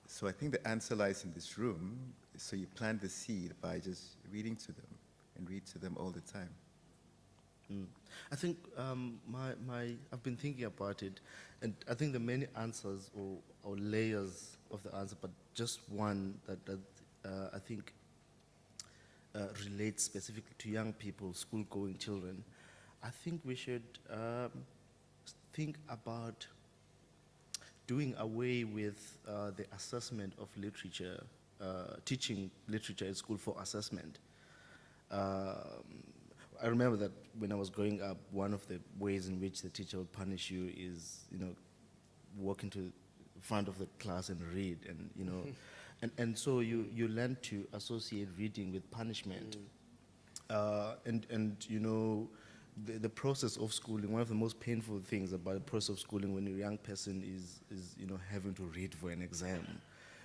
So I think the answer lies in this room. So you plant the seed by just reading to them and read to them all the time. I think I've been thinking about it, and I think there are many answers or layers of the answer, but just one that I think relates specifically to young people, school-going children. I think we should think about doing away with the assessment of literature, teaching literature at school for assessment. I remember that when I was growing up, one of the ways in which the teacher would punish you is, walk into the front of the class and read, and and so you learn to associate reading with punishment, the process of schooling. One of the most painful things about the process of schooling when you're a young person is having to read for an exam.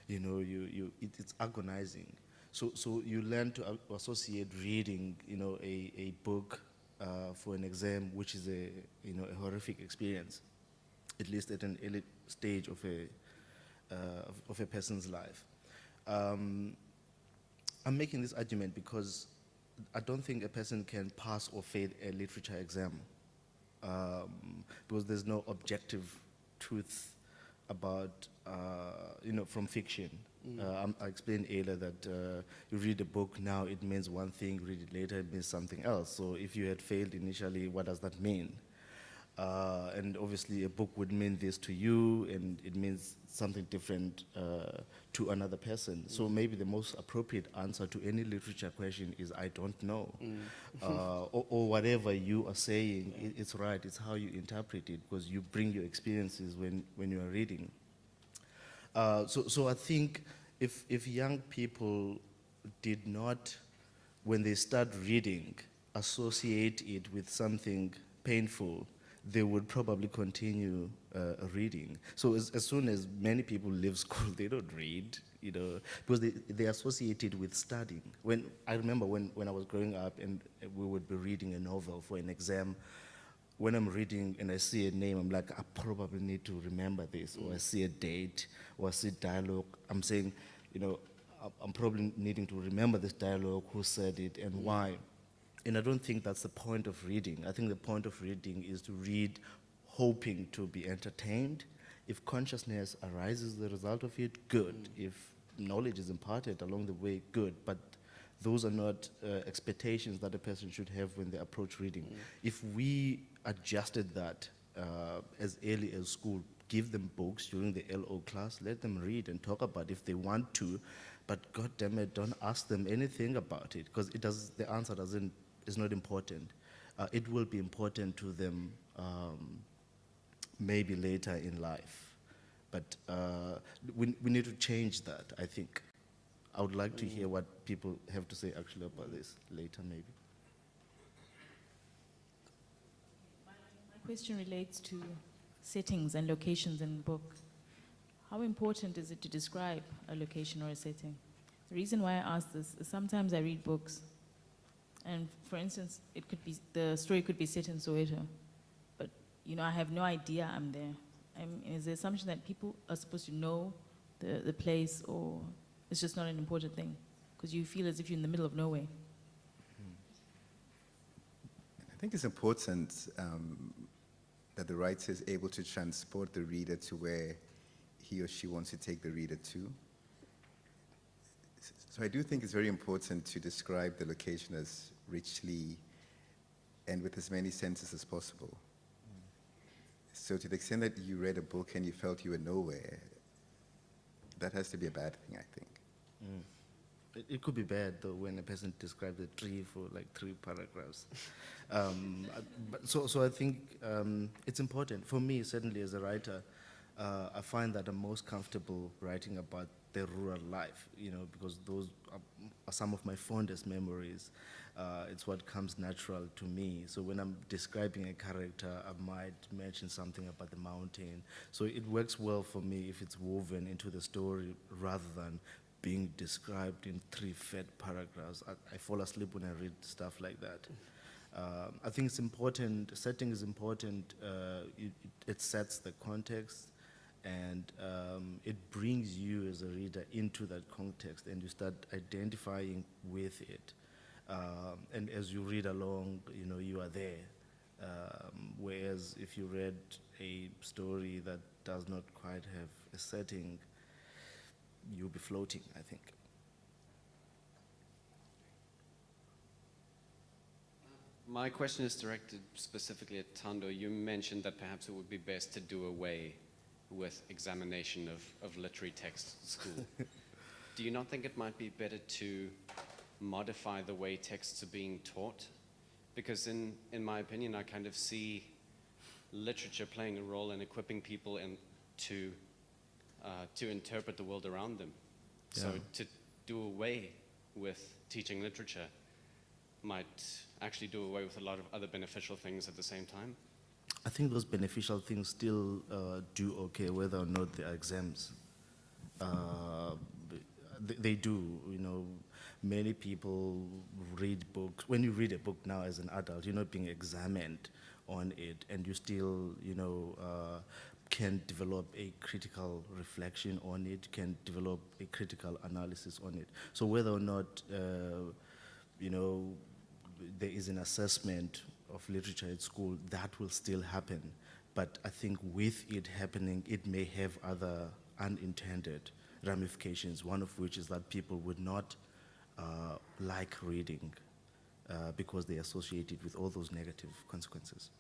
It's agonizing. So you learn to associate reading, a book for an exam, which is a horrific experience, at least at an early stage of a person's life. I'm making this argument because I don't think a person can pass or fail a literature exam, because there's no objective truth about, from fiction. I explained earlier that you read a book now, it means one thing, read it later, it means something else. So if you had failed initially, what does that mean? And obviously a book would mean this to you, and it means something different to another person. So maybe the most appropriate answer to any literature question is, I don't know. Or whatever you are saying, it's right, it's how you interpret it, because you bring your experiences when you are reading. So I think if young people did not, when they start reading, associate it with something painful, they would probably continue reading. So as soon as many people leave school, they don't read, because they associate it with studying. I remember when I was growing up and we would be reading a novel for an exam, when I'm reading and I see a name, I'm like, I probably need to remember this, or I see a date, or I see dialogue. I'm saying, you know, I'm probably needing to remember this dialogue, who said it, and why. And I don't think that's the point of reading. I think the point of reading is to read hoping to be entertained. If consciousness arises as a result of it, good. If knowledge is imparted along the way, good. But those are not expectations that a person should have when they approach reading. If we adjusted that as early as school, give them books during the LO class, let them read and talk about it if they want to, but God damn it, don't ask them anything about it, because the answer is not important. It will be important to them maybe later in life. But we need to change that, I think. I would like to hear what people have to say actually about this later, maybe. My question relates to settings and locations in the book. How important is it to describe a location or a setting? The reason why I ask this is sometimes I read books, and for instance, the story could be set in Soweto, but I have no idea I'm there. Is the assumption that people are supposed to know the place, or it's just not an important thing because you feel as if you're in the middle of nowhere? I think it's important that the writer is able to transport the reader to where he or she wants to take the reader to. So I do think it's very important to describe the location as richly and with as many senses as possible. So to the extent that you read a book and you felt you were nowhere, that has to be a bad thing, I think. It could be bad, though, when a person describes a tree for like 3 paragraphs. So I think it's important. For me, certainly as a writer, I find that I'm most comfortable writing about the rural life, because those are some of my fondest memories. It's what comes natural to me. So when I'm describing a character, I might mention something about the mountain. So it works well for me if it's woven into the story rather than being described in 3 fat paragraphs. I fall asleep when I read stuff like that. I think it's important, setting is important. It sets the context, and it brings you as a reader into that context, and you start identifying with it. And as you read along, you are there. Whereas if you read a story that does not quite have a setting, you'll be floating, I think. My question is directed specifically at Thando. You mentioned that perhaps it would be best to do away with examination of literary texts at school. Do you not think it might be better to modify the way texts are being taught? Because in my opinion, I kind of see literature playing a role in equipping people to interpret the world around them. Yeah. So to do away with teaching literature might actually do away with a lot of other beneficial things at the same time. I think those beneficial things still do okay, whether or not they are exams. They do, many people read books. When you read a book now as an adult, you're not being examined on it, and you still, can develop a critical reflection on it, can develop a critical analysis on it. So whether or not, there is an assessment of literature at school, that will still happen. But I think with it happening, it may have other unintended ramifications, one of which is that people would not like reading because they associate it with all those negative consequences.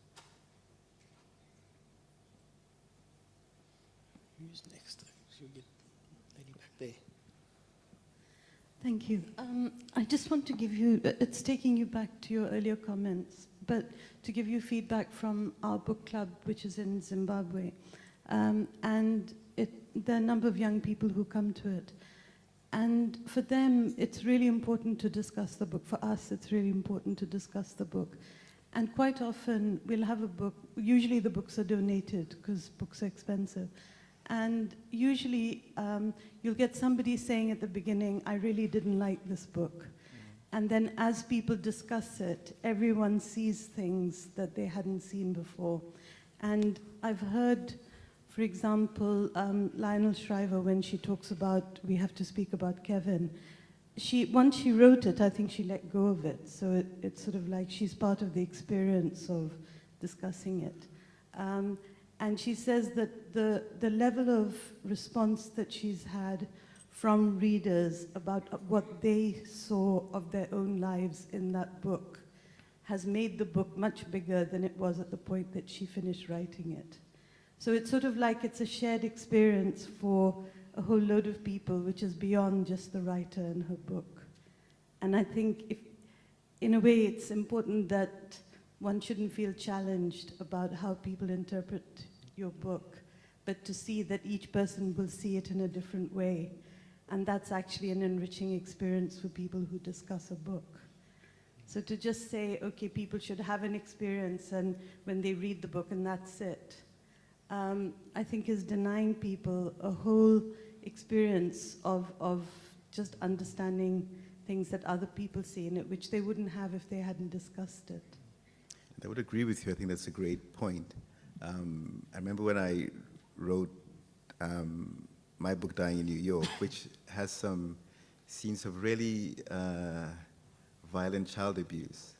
Who's next? She'll get lady back there. Thank you. I just want to give you, it's taking you back to your earlier comments, but to give you feedback from our book club, which is in Zimbabwe. And there are a number of young people who come to it. And for them, it's really important to discuss the book. For us, it's really important to discuss the book. And quite often, we'll have a book. Usually the books are donated because books are expensive. And usually, you'll get somebody saying at the beginning, I really didn't like this book. And then as people discuss it, everyone sees things that they hadn't seen before. And I've heard, for example, Lionel Shriver, when she talks about, we have to speak about Kevin, once she wrote it, I think she let go of it. So it's sort of like she's part of the experience of discussing it. And she says that the level of response that she's had from readers about what they saw of their own lives in that book has made the book much bigger than it was at the point that she finished writing it. So it's sort of like it's a shared experience for a whole load of people, which is beyond just the writer and her book. And I think, in a way, it's important that one shouldn't feel challenged about how people interpret your book, but to see that each person will see it in a different way. And that's actually an enriching experience for people who discuss a book. So to just say, okay, people should have an experience and when they read the book and that's it, I think is denying people a whole experience of just understanding things that other people see in it, which they wouldn't have if they hadn't discussed it. I would agree with you. I think that's a great point. I remember when I wrote my book, Dying in New York, which has some scenes of really violent child abuse.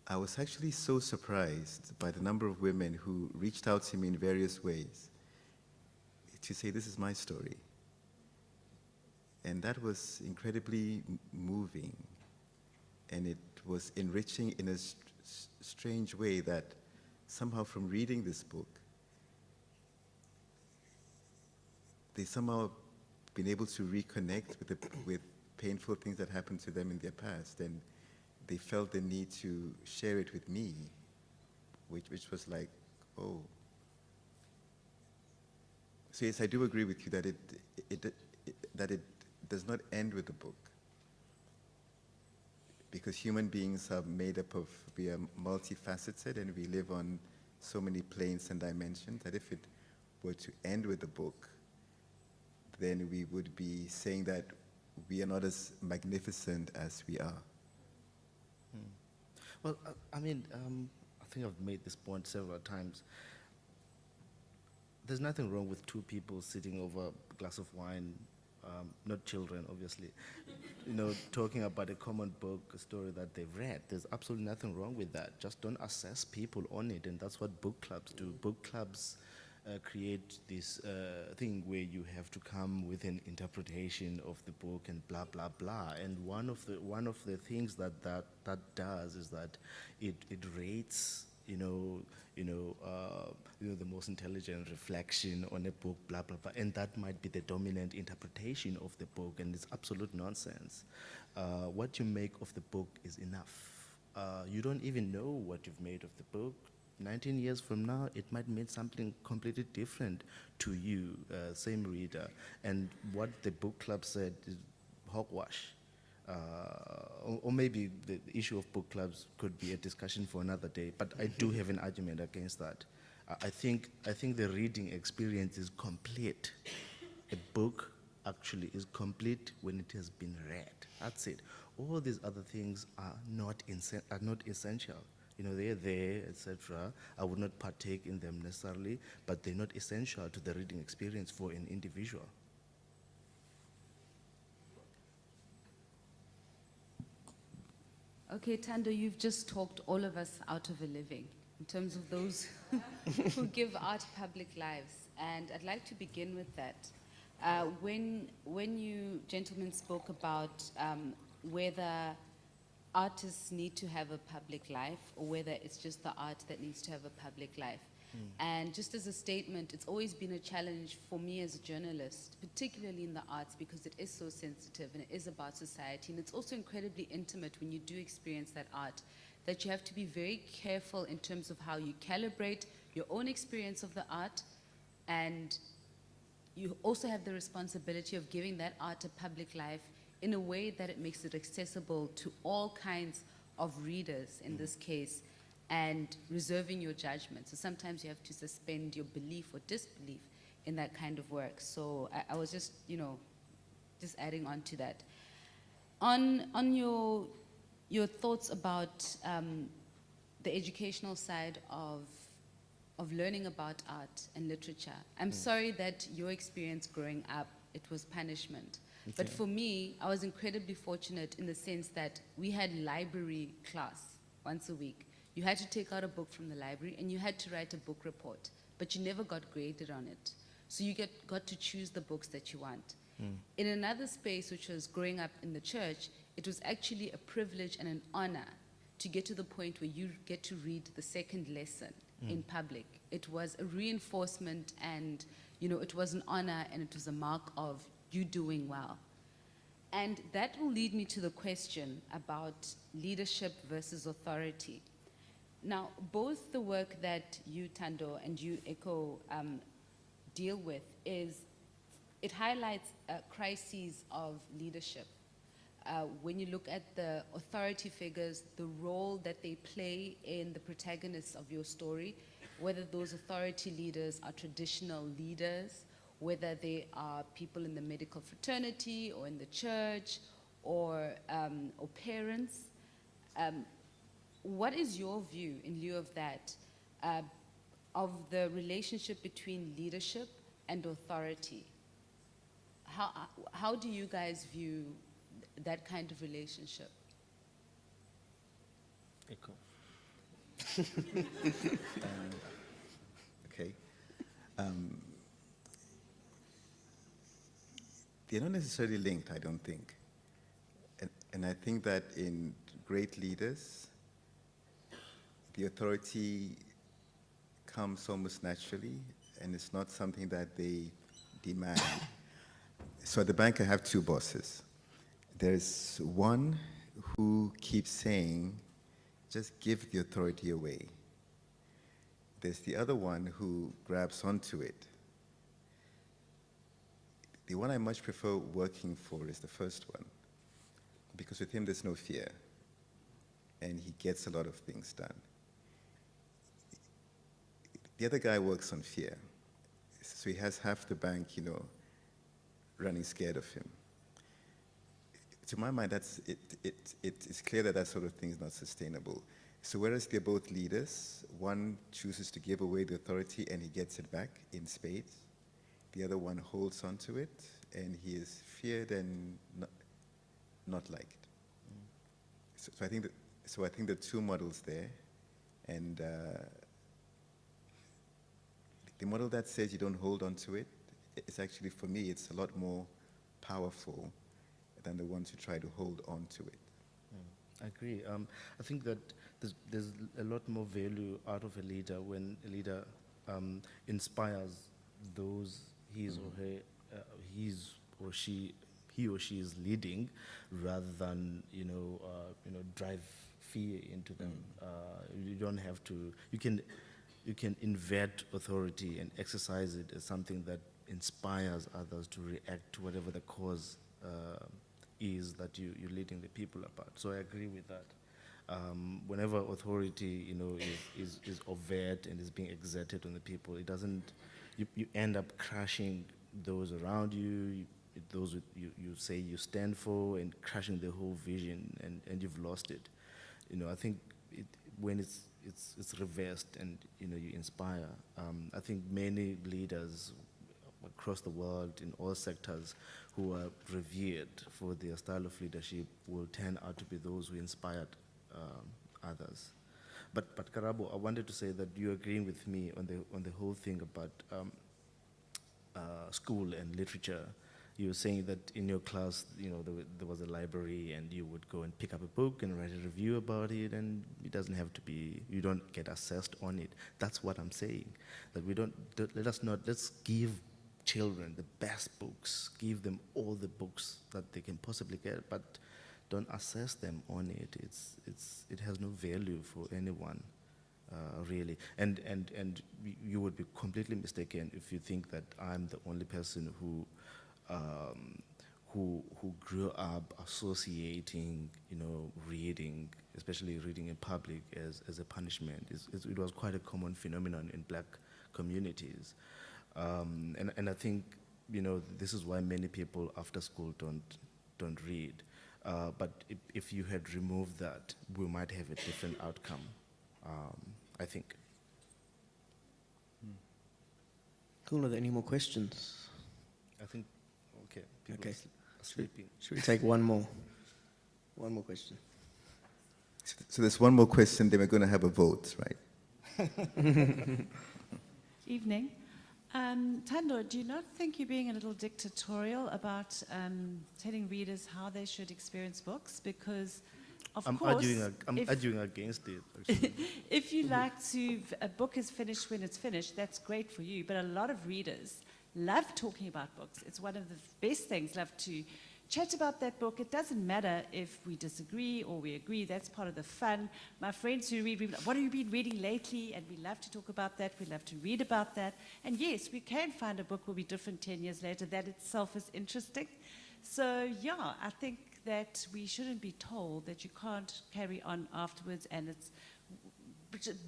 I was actually so surprised by the number of women who reached out to me in various ways to say, this is my story. And that was incredibly moving. And it was enriching in a strange way that somehow from reading this book, they somehow been able to reconnect with painful things that happened to them in their past, and they felt the need to share it with me, which was like, oh. So yes, I do agree with you that it does not end with the book, because human beings are made up of, we are multifaceted and we live on so many planes and dimensions that if it were to end with the book, then we would be saying that we are not as magnificent as we are. Well, I mean, I think I've made this point several times. There's nothing wrong with two people sitting over a glass of wine, not children, obviously, talking about a common book, a story that they've read. There's absolutely nothing wrong with that. Just don't assess people on it, and that's what book clubs do. Book clubs create this thing where you have to come with an interpretation of the book and blah blah blah. And one of the things that does is that it rates the most intelligent reflection on a book, blah blah blah, and that might be the dominant interpretation of the book, and it's absolute nonsense. What you make of the book is enough. You don't even know what you've made of the book. 19 years from now, it might mean something completely different to you, same reader. And what the book club said is hogwash. Or maybe the issue of book clubs could be a discussion for another day, but I do have an argument against that. I think the reading experience is complete. A book actually is complete when it has been read. That's it. All these other things are not essential. They're there, etc. I would not partake in them necessarily, but they're not essential to the reading experience for an individual. Okay, Tando, you've just talked all of us out of a living in terms of those who give art public lives. And I'd like to begin with that. When you gentlemen spoke about whether artists need to have a public life or whether it's just the art that needs to have a public life. And just as a statement, it's always been a challenge for me as a journalist, particularly in the arts, because it is so sensitive and it is about society, and it's also incredibly intimate when you do experience that art, that you have to be very careful in terms of how you calibrate your own experience of the art, and you also have the responsibility of giving that art a public life in a way that it makes it accessible to all kinds of readers in this case, and reserving your judgment. So sometimes you have to suspend your belief or disbelief in that kind of work. So I was just, just adding on to that. On your thoughts about the educational side of learning about art and literature, I'm sorry that your experience growing up, it was punishment. But for me, I was incredibly fortunate in the sense that we had library class once a week. You had to take out a book from the library and you had to write a book report, but you never got graded on it. So you got to choose the books that you want. In another space, which was growing up in the church, it was actually a privilege and an honor to get to the point where you get to read the second lesson in public. It was a reinforcement and, it was an honor and it was a mark of you doing well. And that will lead me to the question about leadership versus authority. Now, both the work that you, Tando, and you, Echo, deal with it highlights crises of leadership. When you look at the authority figures, the role that they play in the protagonists of your story, whether those authority leaders are traditional leaders, whether they are people in the medical fraternity or in the church or parents. What is your view, in lieu of that, of the relationship between leadership and authority? How do you guys view that kind of relationship? Echo. Okay. They're not necessarily linked, I don't think. And I think that in great leaders, the authority comes almost naturally, and it's not something that they demand. So at the bank, I have two bosses. There's one who keeps saying, just give the authority away. There's the other one who grabs onto it. The one I much prefer working for is the first one, because with him there's no fear, and he gets a lot of things done. The other guy works on fear, so he has half the bank, running scared of him. To my mind, it's clear that that sort of thing is not sustainable. So whereas they're both leaders, one chooses to give away the authority and he gets it back in spades. The other one holds on to it, and he is feared and not liked. So I think the two models there, and the model that says you don't hold on to it, it's actually, for me, it's a lot more powerful than the ones who try to hold on to it. I agree. I think that there's a lot more value out of a leader when a leader inspires those he or she is leading, rather than drive fear into them. You don't have to. You can invert authority and exercise it as something that inspires others to react to whatever the cause is that you're leading the people about. So I agree with that. Whenever authority, is overt and is being exerted on the people, it doesn't. You end up crushing those around you, those you say you stand for, and crushing the whole vision, and you've lost it. I think when it's reversed and you inspire. I think many leaders across the world in all sectors who are revered for their style of leadership will turn out to be those who inspired others. But Karabo, I wanted to say that you're agreeing with me on the whole thing about school and literature. You were saying that in your class, there was a library, and you would go and pick up a book and write a review about it, and it doesn't have to be, you don't get assessed on it. That's what I'm saying. That let's give children the best books, give them all the books that they can possibly get, but don't assess them on it. It has no value for anyone, really. And you would be completely mistaken if you think that I'm the only person who grew up associating, reading, especially reading in public, as a punishment. It was quite a common phenomenon in black communities. And I think, this is why many people after school don't read. But if you had removed that, we might have a different outcome, I think. Cool. Are there any more questions? I think, okay, people Okay. are sleeping. Should we take one more? One more question. So there's one more question, then we're going to have a vote, right? Evening. Tando, do you not think you're being a little dictatorial about telling readers how they should experience books? Because, of course, I'm arguing against it, actually. if you like to, a book is finished when it's finished, that's great for you. But a lot of readers love talking about books. It's one of the best things, love to chat about that book. It doesn't matter if we disagree or we agree. That's part of the fun. My friends who read, what have you been reading lately? And we love to talk about that. We love to read about that. And yes, we can find a book will be different 10 years later. That itself is interesting. So yeah, I think that we shouldn't be told that you can't carry on afterwards, and it's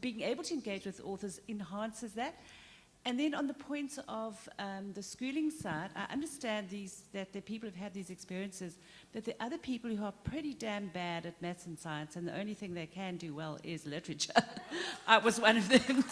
being able to engage with authors enhances that. And then on the point of the schooling side, I understand that the people have had these experiences, but there are other people who are pretty damn bad at maths and science, and the only thing they can do well is literature. I was one of them.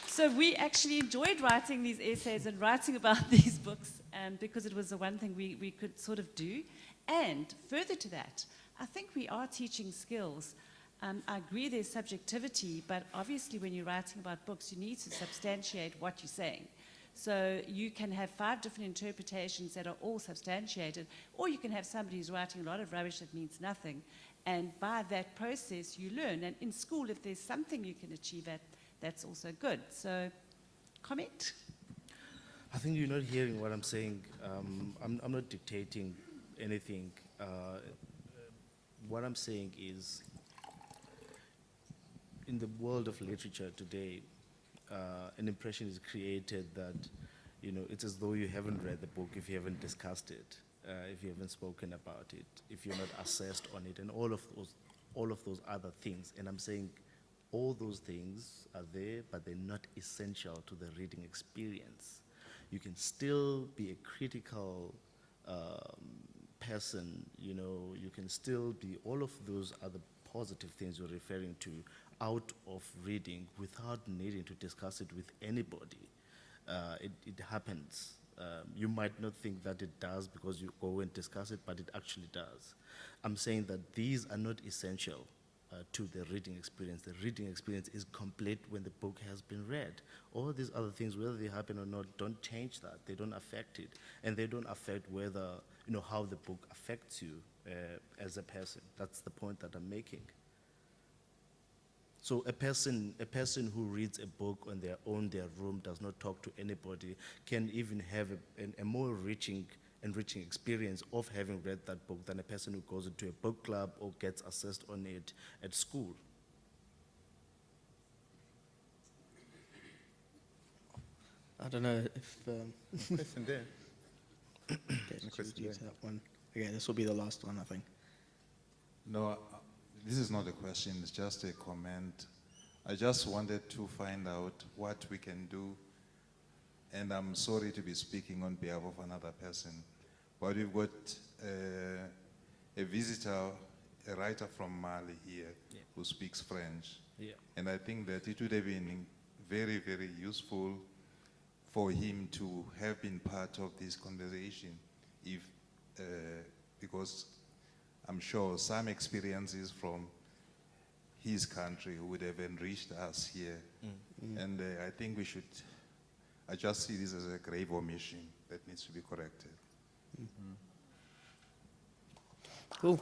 So we actually enjoyed writing these essays and writing about these books because it was the one thing we could sort of do. And further to that, I think we are teaching skills. I agree there's subjectivity, but obviously when you're writing about books, you need to substantiate what you're saying. So you can have 5 different interpretations that are all substantiated, or you can have somebody who's writing a lot of rubbish that means nothing. And by that process, you learn. And in school, if there's something you can achieve at, that's also good. So, comment? I think you're not hearing what I'm saying. I'm not dictating anything. What I'm saying is, in the world of literature today, an impression is created that, it's as though you haven't read the book if you haven't discussed it, if you haven't spoken about it, if you're not assessed on it, and all of those other things. And I'm saying all those things are there, but they're not essential to the reading experience. You can still be a critical person, you can still be all of those other positive things you're referring to out of reading without needing to discuss it with anybody. It happens. You might not think that it does because you go and discuss it, but it actually does. I'm saying that these are not essential to the reading experience. The reading experience is complete when the book has been read. All these other things, whether they happen or not, don't change that. They don't affect it. And they don't affect whether, how the book affects you as a person. That's the point that I'm making. So a person who reads a book on their own, their room, does not talk to anybody, can even have a more enriching experience of having read that book than a person who goes into a book club or gets assessed on it at school. I don't know if... Question there. Okay, should we do that one? Okay, this will be the last one, I think. No, this is not a question, it's just a comment. I just wanted to find out what we can do, and I'm sorry to be speaking on behalf of another person, but we've got a visitor, a writer from Mali here, who speaks French. Yeah. And I think that it would have been very, very useful for him to have been part of this conversation, because I'm sure some experiences from his country would have enriched us here. And I think I just see this as a grave omission that needs to be corrected. Cool.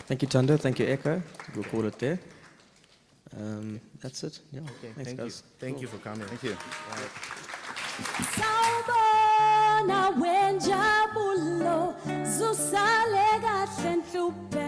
Thank you, Tando. Thank you, Echo. We'll call it there. That's it. Yeah. Okay, Thanks, thank guys. you. Thank you for coming. Thank you. Sawubona wenjabulo zusale kahle nhlupheko